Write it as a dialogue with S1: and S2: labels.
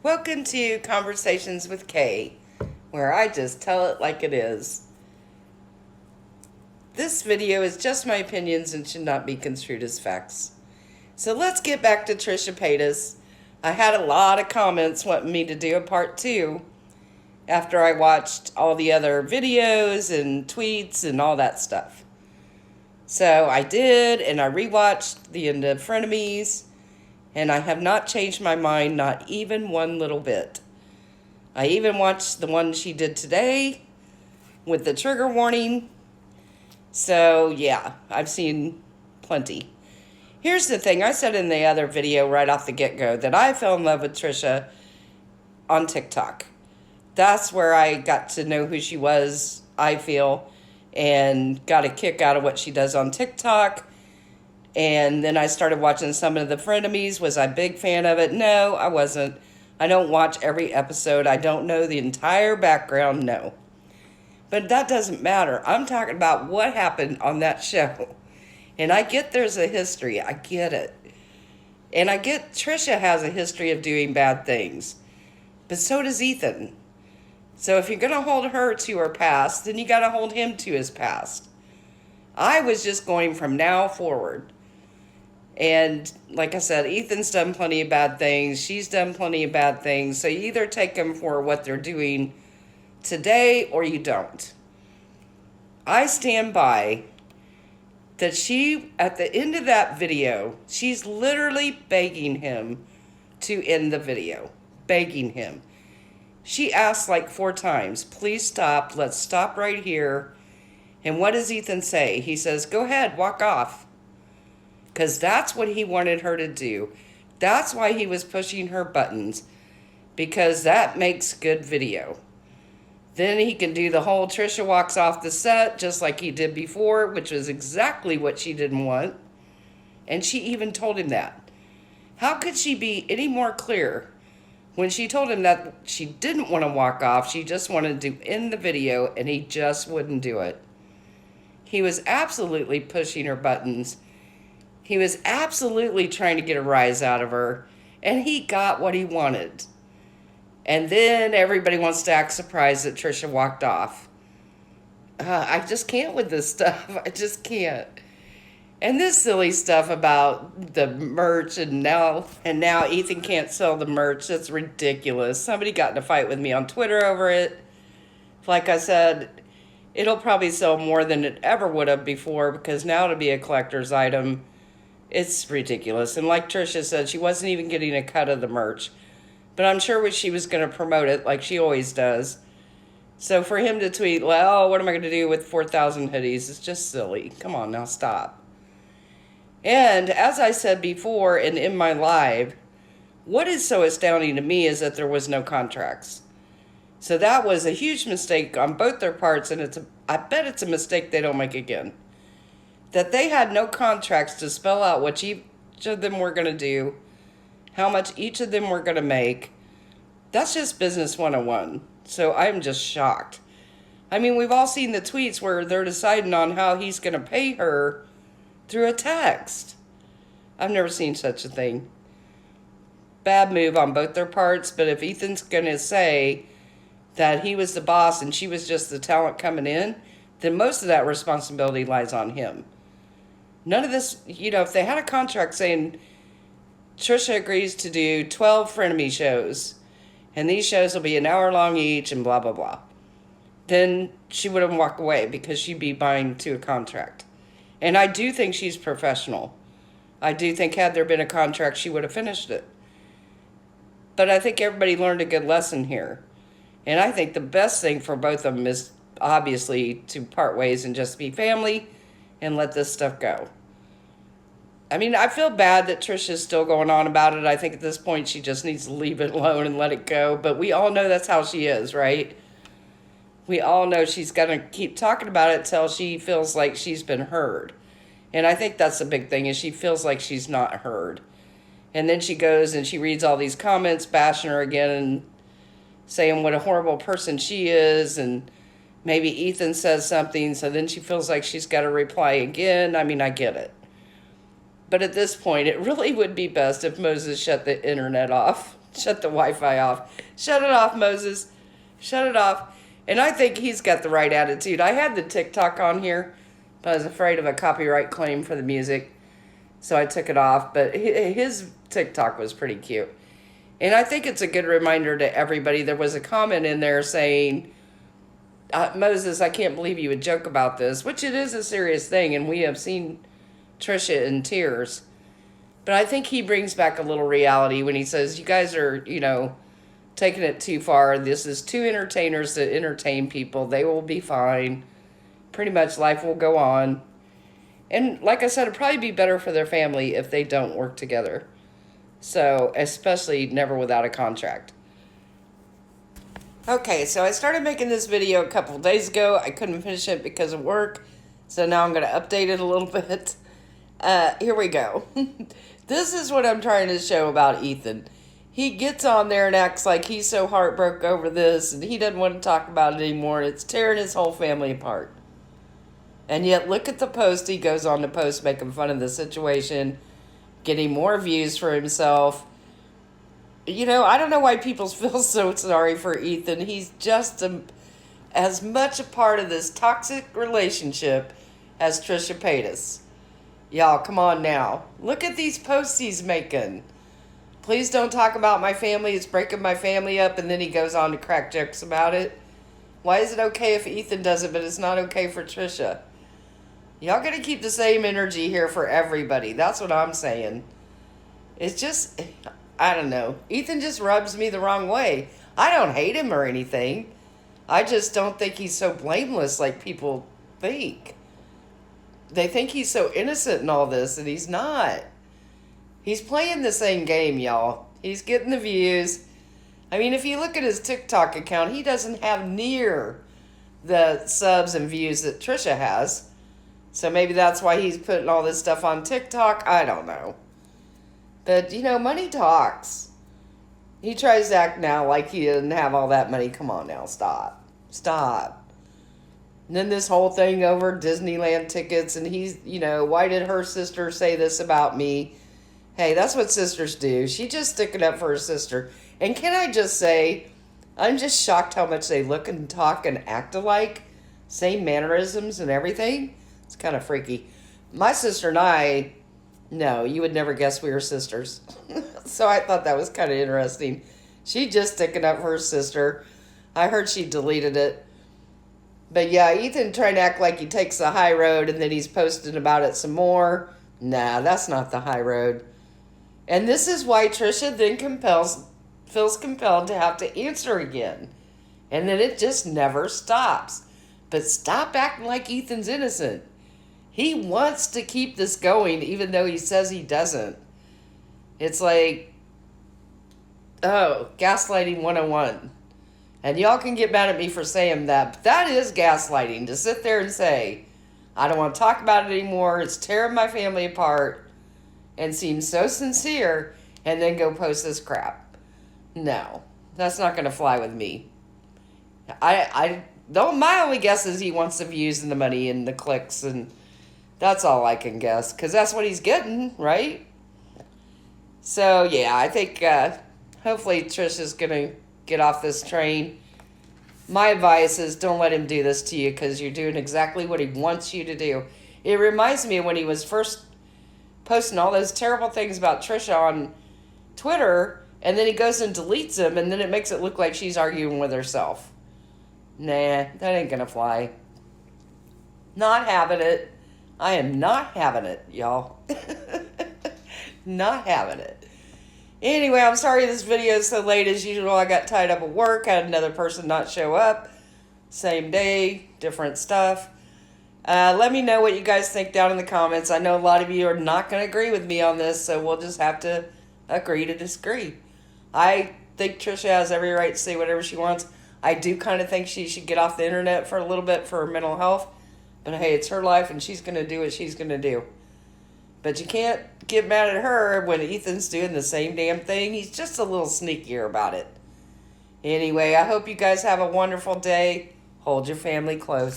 S1: Welcome to Conversations with Kay, where I just tell it like it is. This video is just my opinions and should not be construed as facts. So let's get back to Trisha Paytas. I had a lot of comments wanting me to do a part 2 after I watched all the other videos and tweets and all that stuff. So I did, and I rewatched the end of Frenemies, and I have not changed my mind, not even one little bit. I even watched the one she did today with the trigger warning. So yeah, I've seen plenty. Here's the thing, I said in the other video right off the get-go that I fell in love with Trisha on TikTok. That's where I got to know who she was, I feel, and got a kick out of what she does on TikTok. And then I started watching some of the Frenemies. Was I a big fan of it? No, I wasn't. I don't watch every episode. I don't know the entire background, no. But that doesn't matter. I'm talking about what happened on that show. And I get there's a history. I get it. And I get Trisha has a history of doing bad things. But so does Ethan. So if you're going to hold her to her past, then you got to hold him to his past. I was just going from now forward. And like I said, Ethan's done plenty of bad things. She's done plenty of bad things. So you either take them for what they're doing today or you don't. I stand by that she, at the end of that video, she's literally begging him to end the video. Begging him. She asked like 4 times, please stop. Let's stop right here. And what does Ethan say? He says, go ahead, walk off. Because that's what he wanted her to do. That's why he was pushing her buttons. Because that makes good video. Then he can do the whole Trisha walks off the set just like he did before, which was exactly what she didn't want. And she even told him that. How could she be any more clear when she told him that she didn't want to walk off? She just wanted to end the video, and he just wouldn't do it. He was absolutely pushing her buttons. He was absolutely trying to get a rise out of her, and he got what he wanted. And then everybody wants to act surprised that Trisha walked off. I just can't with this stuff. I just can't. And this silly stuff about the merch and now Ethan can't sell the merch. That's ridiculous. Somebody got in a fight with me on Twitter over it. Like I said, it'll probably sell more than it ever would have before because now to be a collector's item, it's ridiculous. And like Trisha said, she wasn't even getting a cut of the merch. But I'm sure she was going to promote it like she always does. So for him to tweet, well, what am I going to do with 4,000 hoodies? It's just silly. Come on now, stop. And as I said before and in my live, what is so astounding to me is that there was no contracts. So that was a huge mistake on both their parts, and I bet it's a mistake they don't make again. That they had no contracts to spell out what each of them were going to do, how much each of them were going to make. That's just business 101. So I'm just shocked. I mean, we've all seen the tweets where they're deciding on how he's going to pay her through a text. I've never seen such a thing. Bad move on both their parts, but if Ethan's going to say that he was the boss and she was just the talent coming in, then most of that responsibility lies on him. None of this, if they had a contract saying Trisha agrees to do 12 frenemy shows, and these shows will be an hour long each and blah, blah, blah, then she wouldn't walk away because she'd be buying to a contract. And I do think she's professional. I do think had there been a contract, she would have finished it. But I think everybody learned a good lesson here. And I think the best thing for both of them is obviously to part ways and just be family and let this stuff go. I mean, I feel bad that Trisha's still going on about it. I think at this point she just needs to leave it alone and let it go. But we all know that's how she is, right? We all know she's going to keep talking about it till she feels like she's been heard. And I think that's the big thing, is she feels like she's not heard. And then she goes and she reads all these comments bashing her again and saying what a horrible person she is. And maybe Ethan says something, so then she feels like she's got to reply again. I mean, I get it. But at this point, it really would be best if Moses shut the internet off. Shut the Wi-Fi off. Shut it off, Moses. Shut it off. And I think he's got the right attitude. I had the TikTok on here, but I was afraid of a copyright claim for the music, so I took it off. But his TikTok was pretty cute. And I think it's a good reminder to everybody. There was a comment in there saying, Moses, I can't believe you would joke about this, which it is a serious thing, and we have seen Trisha in tears. But I think he brings back a little reality when he says, you guys are, taking it too far. This is two entertainers that entertain people. They will be fine. Pretty much life will go on. And like I said, it'd probably be better for their family if they don't work together. So, especially never without a contract. Okay, so I started making this video a couple of days ago. I couldn't finish it because of work. So now I'm going to update it a little bit. Here we go. This is what I'm trying to show about Ethan. He gets on there and acts like he's so heartbroken over this and he doesn't want to talk about it anymore. It's tearing his whole family apart. And yet look at the post he goes on to post making fun of the situation, getting more views for himself. I don't know why people feel so sorry for Ethan. He's just as much a part of this toxic relationship as Trisha Paytas. Y'all, come on now. Look at these posts he's making. Please don't talk about my family. It's breaking my family up. And then he goes on to crack jokes about it. Why is it okay if Ethan does it, but it's not okay for Trisha? Y'all got to keep the same energy here for everybody. That's what I'm saying. It's just, I don't know. Ethan just rubs me the wrong way. I don't hate him or anything. I just don't think he's so blameless like people think. They think he's so innocent in all this, and he's not. He's playing the same game, y'all. He's getting the views. I mean, if you look at his TikTok account, he doesn't have near the subs and views that Trisha has. So maybe that's why he's putting all this stuff on TikTok. I don't know. But, money talks. He tries to act now like he didn't have all that money. Come on now, stop. Stop. And then this whole thing over Disneyland tickets, and he's, why did her sister say this about me? Hey, that's what sisters do. She's just sticking up for her sister. And can I just say, I'm just shocked how much they look and talk and act alike. Same mannerisms and everything. It's kind of freaky. My sister and I, no, you would never guess we were sisters. So I thought that was kind of interesting. She just sticking up for her sister. I heard she deleted it. But yeah, Ethan trying to act like he takes the high road and then he's posting about it some more. Nah, that's not the high road. And this is why Trisha then feels compelled to have to answer again. And then it just never stops. But stop acting like Ethan's innocent. He wants to keep this going even though he says he doesn't. It's like, gaslighting 101. And y'all can get mad at me for saying that, but that is gaslighting, to sit there and say, I don't want to talk about it anymore, it's tearing my family apart, and seem so sincere, and then go post this crap. No, that's not going to fly with me. My only guess is he wants the views and the money and the clicks, and that's all I can guess, because that's what he's getting, right? So, yeah, I think hopefully Trisha's going to get off this train. My advice is don't let him do this to you because you're doing exactly what he wants you to do. It reminds me of when he was first posting all those terrible things about Trisha on Twitter, and then he goes and deletes them, and then it makes it look like she's arguing with herself. Nah, that ain't gonna fly. Not having it. I am not having it, y'all. Not having it. Anyway, I'm sorry this video is so late. As usual, I got tied up at work. I had another person not show up. Same day, different stuff. Let me know what you guys think down in the comments. I know a lot of you are not going to agree with me on this, so we'll just have to agree to disagree. I think Trisha has every right to say whatever she wants. I do kind of think she should get off the internet for a little bit for her mental health. But hey, it's her life, and she's going to do what she's going to do. But you can't get mad at her when Ethan's doing the same damn thing. He's just a little sneakier about it. Anyway, I hope you guys have a wonderful day. Hold your family close.